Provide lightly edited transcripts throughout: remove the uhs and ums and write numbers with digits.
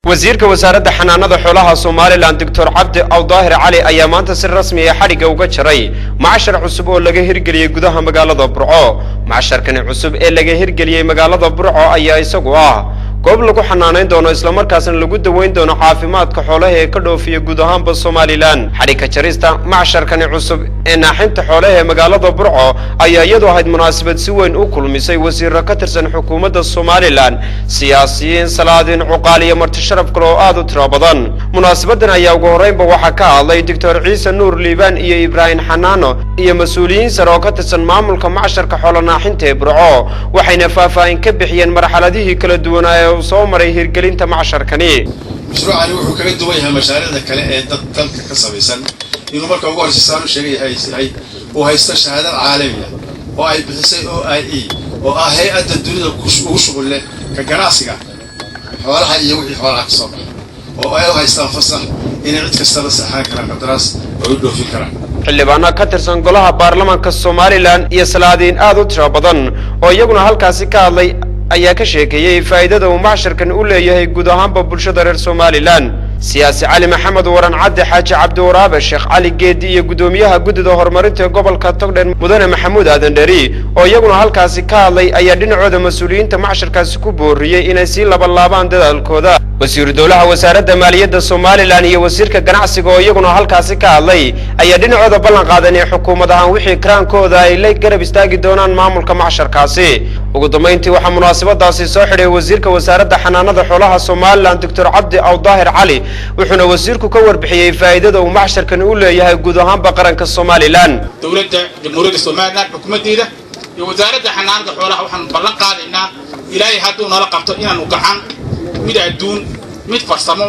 wasiirka wasaaradda xanaanada xoolaha Soomaaliland Dr. Cabdi Awdaahir Cali ayaa maanta si rasmi ah xariga uga jaray macashar cusub oo laga hirgeliyay gudaha magaalada Burco. Macasharkan cusub ee laga hirgeliyay magaalada Burco ayaa isagu goob lagu xanaaneyn doono isla markaasna lagu daweyn doono caafimaadka xoolaha ee ka dhoofiya guud ahaanba Soomaaliland. Xariga jarista macasharkan cusub ee naaxinta xoolaha ee magaalada Burco ayaa iyadoo ahayd munaasabad si weyn u kulmisay wasiirro ka tirsan xukuumadda Soomaaliland, siyaasiyiin, salaadiin, cuqaal iyo marti sharaf kale oo aad u tiro badan. Munaasabadan ayaa ugu horeynba waxa ka hadlay Dr. Ciise Nuur Liibaan iyo Ibrahim Xanaano iyo mas'uuliyiin sare oo ka tirsan maamulka macasharka xoolo naaxinta ee Burco, waxayna faahfaahin ka bixiyeen marxaladihii kala duwan ee soo maray hirgelinta macasharkani. mashruucani wuxuu kaga duwan yahay mashaariicda kale ee dalka ka samaysan inuu marka ugu horeysa u sheegay oo haysta shahaado caalami ah oo ay bixisay OIE oo ah hay'adda dunida ugu shughul leh ka ganacsiga xoolaha iyo wixii xoolaha ka soo baxay oo ay haystaan fasax in cid kasta la saxaan kara qadaraas oo u dhoofin kara. xildhibaano ka tirsan golaha baarlamaanka Soomaaliland iyo salaadiin aad u tiro badan oo iyaguna halkaasi ka hadlay ayaa ka sheekeeyay faa'iidada uu macasharkan u leeyahay guud ahaanba bulshada reer Soomaaliland. siyaasi Cali Maxamed Waran Cabdi Xaaji Cabdi Waraabe Sheekh Cali Geedi iyo gudoomiyaha guddida horumarinta gobolka Togdheer Mudane Maxamuud Aadan Dheri oo iyaguna halkaasi ka hadlay ayaa dhinacooda mas'uuliyiinta macasharkaasi ku booriyay inay si laban dadaalkooda. wasiir dowlaha wasaaradda maaliyadda Soomaaliland iyo wasiirka ganacsiga oo iyaguna halkaasi ka hadlay ayaa dhinacooda ballan qaaday in xukuumad ahaan wixii kraankooda ay la garab istaagi doonaan maamulka macasharkaasi. ugu dambeyntii waxa munaasabadaasi soo xidhay wasiirka wasaaradda xanaanada xoolaha Soomaaliland Dr. Cabdi Awdaahir Cali wuxuuna wasiirku ka warbixiyay faa'iidada uu macasharkan u leeyahay guud ahaanba qaranka Soomaaliland. dowladda jamhuuriyadda Soomaaliland xukuumadeeda iyo wasaaradda xanaanada xoolaha waxaan ballan qaadaynaa ilaahay hadduu nala qabto inaanu gacan mid adduun mid farsamo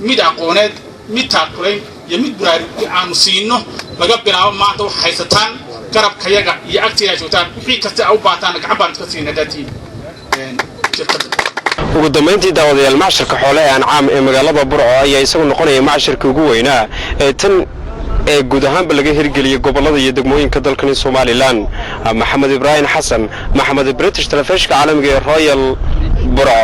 mid aqooneed mid taakulayn iyo mid baraarujin aanu siino laga bilaabo maanta wax haysataan garabkayaga iyo agteena joogtaan wixii kasta u baataan gacan baan iska siinaa daatiin ugu dambeyntii daawadayaal macasharka xoolaha aan caam ee magaalada Burco ayaa isagu noqonaya macasharka ugu weynaa ee tan ee guud ahaanba laga hirgeliyay gobolada iyo degmooyinka dalkan Soomaaliland. Maxamed Ibrahim Xasan, Maxamed British Television caalamiga ee Royal Burco.